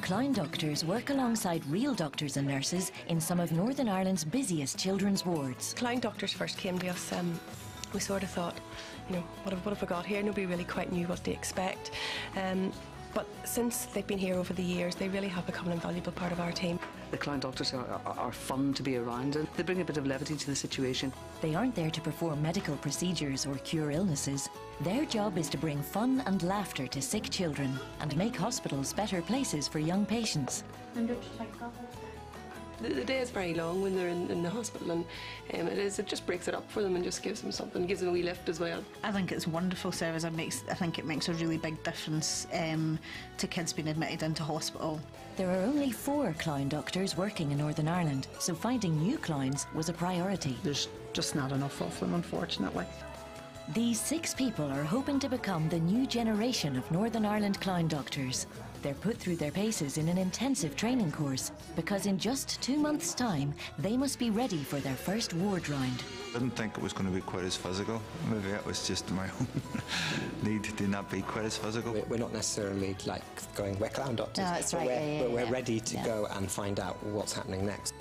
Clyne doctors work alongside real doctors and nurses in some of Northern Ireland's busiest children's wards. Clyne doctors first came to us, we sort of thought, what have we got here? Nobody really quite knew what to expect. But since they've been here over the years, they really have become an invaluable part of our team. The Clyne doctors are fun to be around, and they bring a bit of levity to the situation. They aren't there to perform medical procedures or cure illnesses. Their job is to bring fun and laughter to sick children and make hospitals better places for young patients. The day is very long when they're in the hospital, and it just breaks it up for them and just gives them something, gives them a wee lift as well. I think it's a wonderful service. I think it makes a really big difference to kids being admitted into hospital. There are only 4 Clyne doctors working in Northern Ireland, so finding new Clynes was a priority. There's just not enough of them, unfortunately. These 6 people are hoping to become the new generation of Northern Ireland Clyne doctors. They're put through their paces in an intensive training course because in just 2 months' time, they must be ready for their first ward round. I didn't think it was going to be quite as physical. Maybe it was just my own need to not be quite as physical. We're not necessarily like going, we're clown doctors, no, that's right. but we're ready to go and find out what's happening next.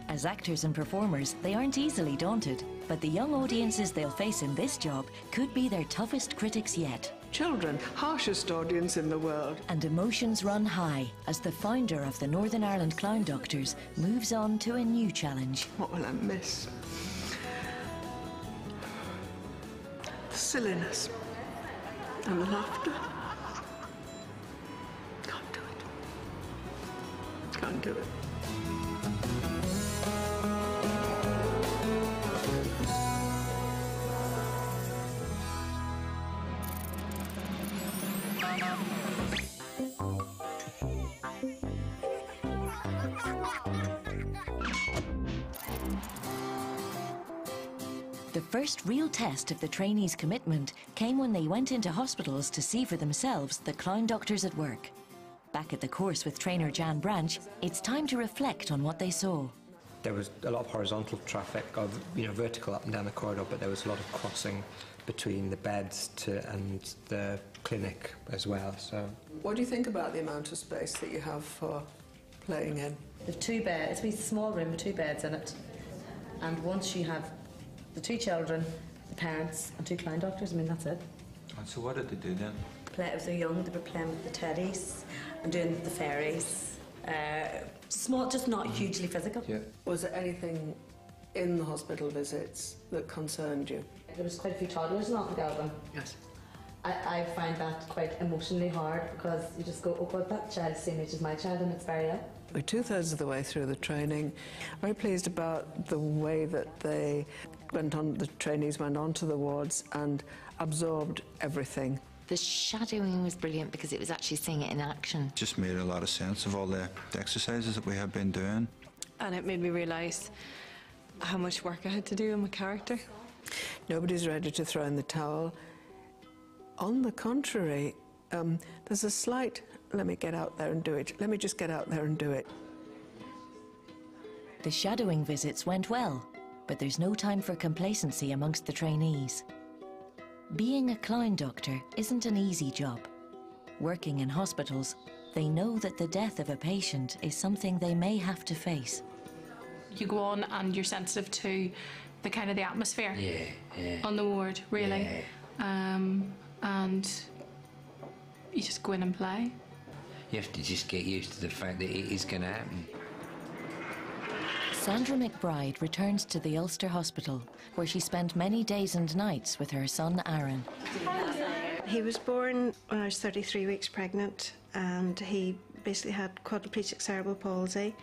As actors and performers, they aren't easily daunted, but the young audiences they'll face in this job could be their toughest critics yet. Children, harshest audience in the world. And emotions run high as the founder of the Northern Ireland Clyne Doctors moves on to a new challenge. What will I miss? The silliness and the laughter. Can't do it. Can't do it. The first real test of the trainees' commitment came when they went into hospitals to see for themselves the Clyne doctors at work. Back at the course with trainer Jan Branch, it's time to reflect on what they saw. There was a lot of horizontal traffic, vertical up and down the corridor, but there was a lot of crossing between the beds and the clinic as well. So, what do you think about the amount of space that you have for playing in? The 2 beds, it's a small room with 2 beds in it, and once you have the 2 children, the parents and 2 Clyne doctors, that's it. And so what did they do then? If they're young, they were playing with the teddies and doing the fairies. Small, just not hugely physical. Yeah. Was there anything in the hospital visits that concerned you? There was quite a few toddlers not together. Yes. I find that quite emotionally hard because you just go, oh God, that child's the same age as my child and it's very ill. We're 2/3 of the way through the training. Very pleased about the way that the trainees went on to the wards and absorbed everything. The shadowing was brilliant because it was actually seeing it in action. Just made a lot of sense of all the exercises that we have been doing. And it made me realise how much work I had to do in my character. Nobody's ready to throw in the towel. On the contrary, there's a slight, let me get out there and do it. Let me just get out there and do it. The shadowing visits went well, but there's no time for complacency amongst the trainees. Being a Clyne doctor isn't an easy job. Working in hospitals, they know that the death of a patient is something they may have to face. You go on and you're sensitive to the kind of the atmosphere on the ward, really. And you just go in and play. You have to just get used to the fact that it is going to happen. Sandra McBride returns to the Ulster Hospital, where she spent many days and nights with her son Aaron. He was born when I was 33 weeks pregnant, and he basically had quadriplegic cerebral palsy,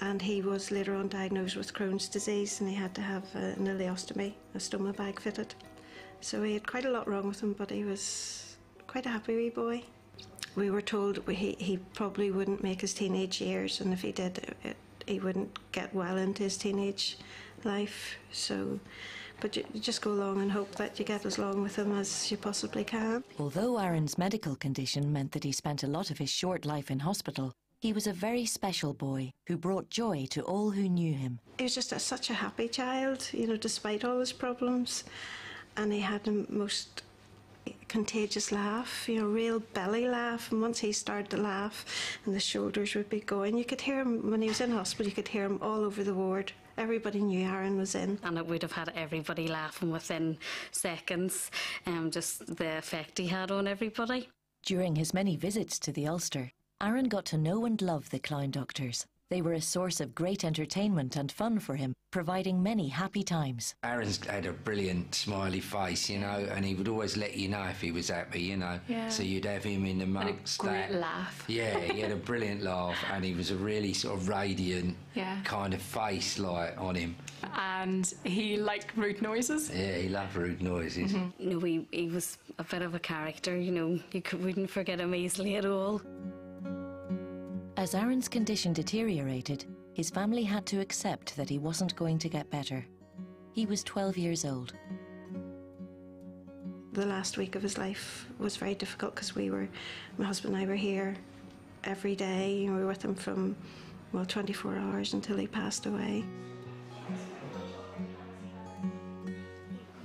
and he was later on diagnosed with Crohn's disease, and he had to have an ileostomy, a stoma bag fitted. So he had quite a lot wrong with him, but he was quite a happy wee boy. We were told he probably wouldn't make his teenage years, and if he did, he wouldn't get well into his teenage life. So, but you just go along and hope that you get as long with him as you possibly can. Although Aaron's medical condition meant that he spent a lot of his short life in hospital, he was a very special boy who brought joy to all who knew him. He was just such a happy child, despite all his problems. And he had the most contagious laugh, you know, real belly laugh. And once he started to laugh and the shoulders would be going, you could hear him, when he was in hospital, you could hear him all over the ward. Everybody knew Aaron was in. And it would have had everybody laughing within seconds, just the effect he had on everybody. During his many visits to the Ulster, Aaron got to know and love the Clown Doctors. They were a source of great entertainment and fun for him, providing many happy times. Aaron's had a brilliant smiley face, you know, and he would always let you know if he was happy, you know. Yeah. So you'd have him in amongst and a great laugh. Yeah, he had a brilliant laugh, and he was a really sort of radiant kind of face like on him. And he liked rude noises. Yeah, he loved rude noises. You know, he was a bit of a character, you know. You wouldn't forget him easily at all. As Aaron's condition deteriorated, his family had to accept that he wasn't going to get better. He was 12 years old. The last week of his life was very difficult because my husband and I were here every day. We were with him from, well, 24 hours until he passed away.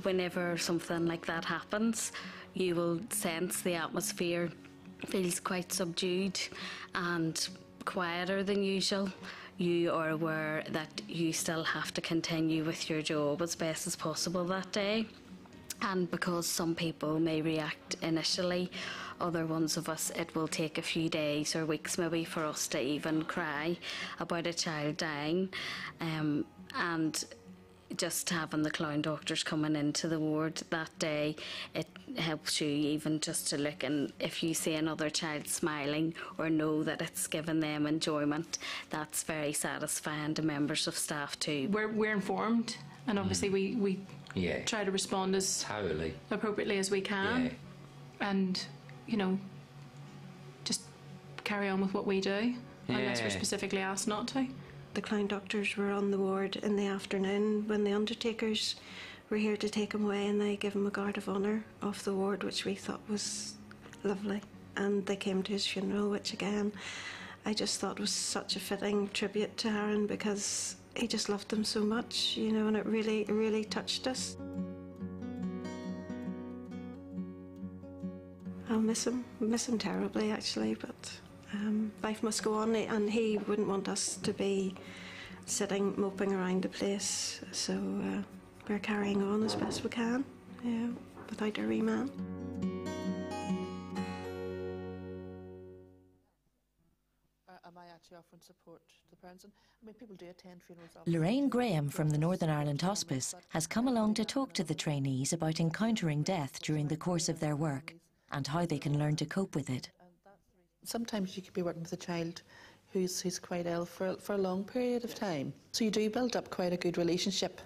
Whenever something like that happens, you will sense the atmosphere feels quite subdued and quieter than usual. You are aware that you still have to continue with your job as best as possible that day. And because some people may react initially, other ones of us, it will take a few days or weeks maybe for us to even cry about a child dying. And just having the Clown Doctors coming into the ward that day, it helps you even just to look, and if you see another child smiling or know that it's given them enjoyment, that's very satisfying to members of staff too. We're informed, and obviously we try to respond as appropriately as we can, and you know, just carry on with what we do unless we're specifically asked not to. The Clown Doctors were on the ward in the afternoon when the undertakers were here to take him away, and they gave him a guard of honour off the ward, which we thought was lovely. And they came to his funeral, which again I just thought was such a fitting tribute to Aaron, because he just loved them so much, you know, and it really touched us. I'll miss him terribly actually, but life must go on, and he wouldn't want us to be sitting moping around the place, so we're carrying on as best we can, without our wee man. Am I actually offering support to the parents? I mean, people do attend funerals. Lorraine Graham from the Northern Ireland Hospice has come along to talk to the trainees about encountering death during the course of their work and how they can learn to cope with it. Sometimes you could be working with a child who's quite ill for a long period of time. So you do build up quite a good relationship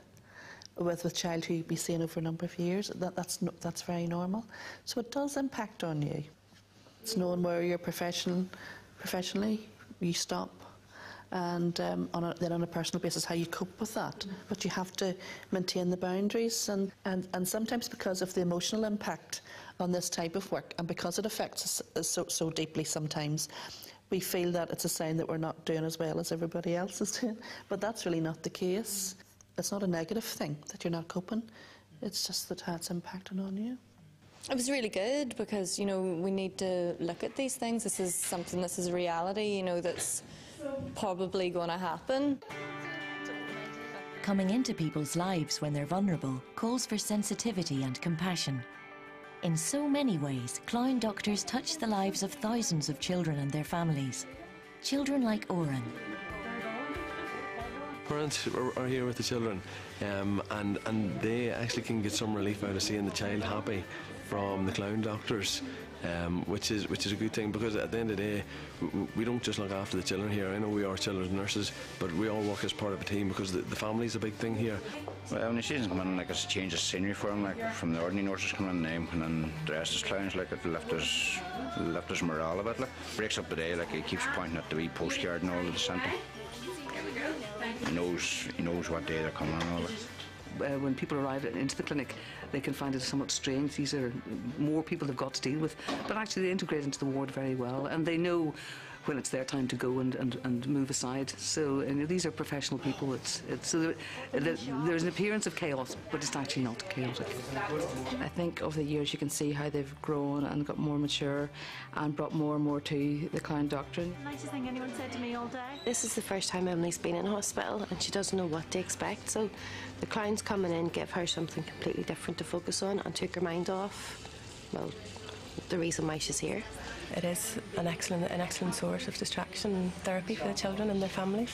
with a child who you'd be seeing over a number of years. That's very normal. So it does impact on you. It's knowing where you're professionally, you stop, and then on a personal basis how you cope with that. But you have to maintain the boundaries, and sometimes because of the emotional impact on this type of work, and because it affects us so deeply sometimes, we feel that it's a sign that we're not doing as well as everybody else is doing. But that's really not the case. It's not a negative thing that you're not coping. It's just that it's impacting on you. It was really good because, you know, we need to look at these things. This is a reality, you know, that's probably going to happen. Coming into people's lives when they're vulnerable calls for sensitivity and compassion. In so many ways, Clown Doctors touch the lives of thousands of children and their families. Children like Oren. Parents are here with the children, and they actually can get some relief out of seeing the child happy from the Clown Doctors, which is a good thing, because at the end of the day we don't just look after the children here. I know we are children's nurses, but we all work as part of a team, because the family's a big thing here. Well, when the seasons come in, like, it's a change of scenery for them, like from the ordinary nurses coming in, and then the rest is clowns, like it lift us morale a bit, like. Breaks up the day, like he keeps pointing at the wee postcard and all of the centre. He knows what day they're coming and all that. When people arrive into the clinic, they can find it somewhat strange. These are more people they've got to deal with, but actually they integrate into the ward very well, and they know when it's their time to go and move aside. So these are professional people. So there's an appearance of chaos, but it's actually not chaotic. I think over the years you can see how they've grown and got more mature and brought more and more to the clown doctrine. Nicest thing anyone said to me all day. This is the first time Emily's been in hospital and she doesn't know what to expect, so the clowns coming in gave her something completely different to focus on and took her mind off, well, the reason why she's here. It is an excellent source of distraction and therapy for the children and their families.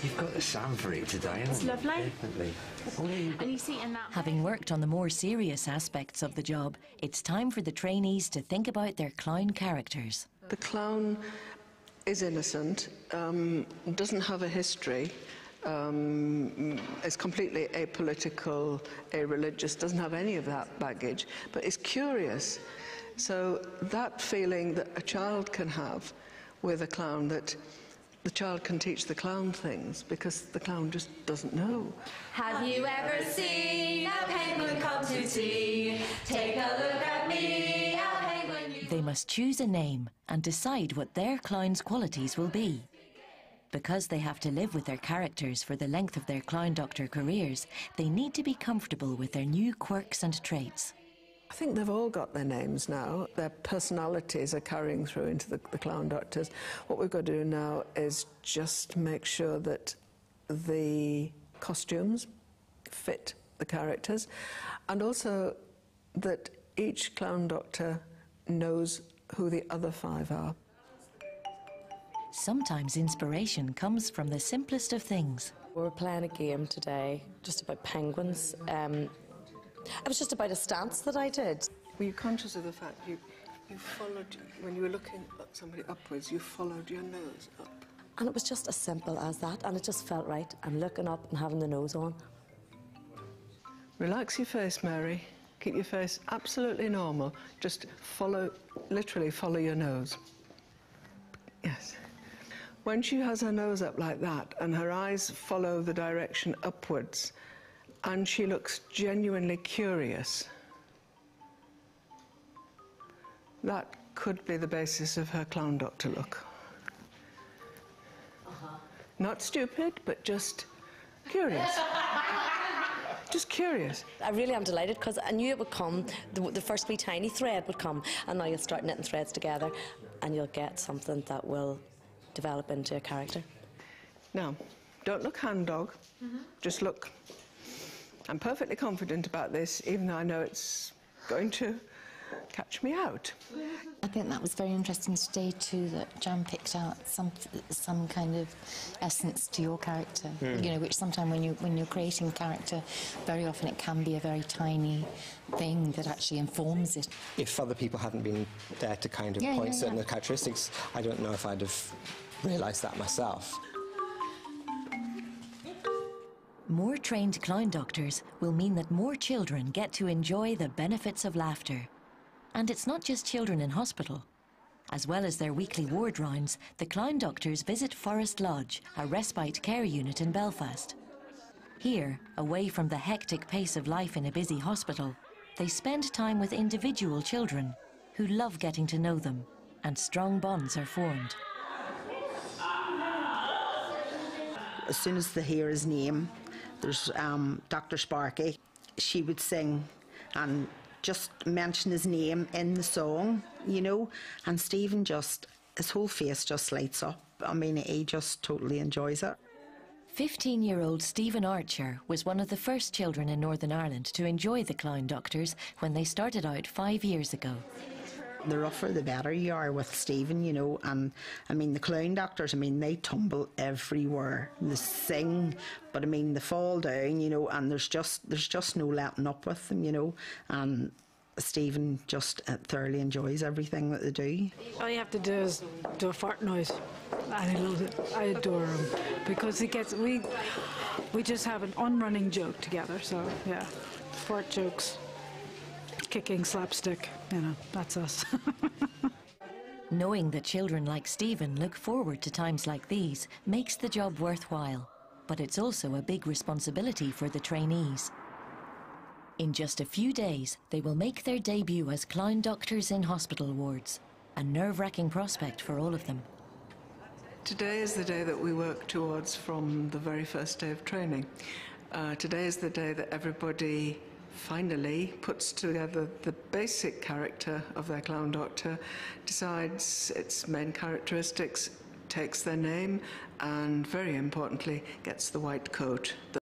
You've got the sound for it today, haven't It's you? lovely. Definitely. And you see in that... Having worked on the more serious aspects of the job, it's time for the trainees to think about their clown characters. The clown is innocent, doesn't have a history, is completely apolitical, a-religious, doesn't have any of that baggage, but is curious. So that feeling that a child can have with a clown, that the child can teach the clown things because the clown just doesn't know. Have you ever seen a penguin come to tea? Take a look at me, a penguin. They must choose a name and decide what their clown's qualities will be. Because they have to live with their characters for the length of their clown doctor careers, they need to be comfortable with their new quirks and traits. I think they've all got their names now. Their personalities are carrying through into the clown doctors. What we've got to do now is just make sure that the costumes fit the characters, and also that each clown doctor knows who the other 5 are. Sometimes inspiration comes from the simplest of things. We were playing a game today just about penguins. It was just about a stance that I did. Were you conscious of the fact you followed, when you were looking at somebody upwards, you followed your nose up? And it was just as simple as that, and it just felt right. I'm looking up and having the nose on. Relax your face, Mary. Keep your face absolutely normal. Just literally follow your nose. Yes. When she has her nose up like that and her eyes follow the direction upwards, and she looks genuinely curious, that could be the basis of her clown doctor look. Not stupid, but just curious. Just curious. I really am delighted because I knew it would come, the first wee tiny thread would come, and now you'll start knitting threads together and you'll get something that will develop into a character. Now, don't look hand dog, just look. I'm perfectly confident about this, even though I know it's going to catch me out. I think that was very interesting today too, that Jan picked out some kind of essence to your character. You know, which sometimes when you're creating a character, very often it can be a very tiny thing that actually informs it. If other people hadn't been there to kind of point certain characteristics, I don't know if I'd have realised that myself. More trained clown doctors will mean that more children get to enjoy the benefits of laughter. And it's not just children in hospital. As well as their weekly ward rounds, the clown doctors visit Forest Lodge, a respite care unit in Belfast. Here, away from the hectic pace of life in a busy hospital, they spend time with individual children who love getting to know them, and strong bonds are formed. As soon as they hear his name, there's Dr. Sparky. She would sing and just mention his name in the song, you know, and Stephen his whole face just lights up. I mean, he just totally enjoys it. 15-year-old Stephen Archer was one of the first children in Northern Ireland to enjoy the clown doctors when they started out 5 years ago. The rougher the better you are with Stephen, you know, and I mean the clown doctors, I mean they tumble everywhere. They sing, but I mean they fall down, you know, and there's just no letting up with them, you know, and Stephen just thoroughly enjoys everything that they do. All you have to do is do a fart noise, and he loves it. I adore him because we just have an on-running joke together. So yeah, fart jokes, kicking, slapstick, you know, that's us. Knowing that children like Stephen look forward to times like these makes the job worthwhile, but it's also a big responsibility for the trainees. In just a few days, they will make their debut as clown doctors in hospital wards, a nerve-wracking prospect for all of them. Today is the day that we work towards from the very first day of training. Today is the day that everybody finally puts together the basic character of their clown doctor, decides its main characteristics, takes their name, and very importantly, gets the white coat.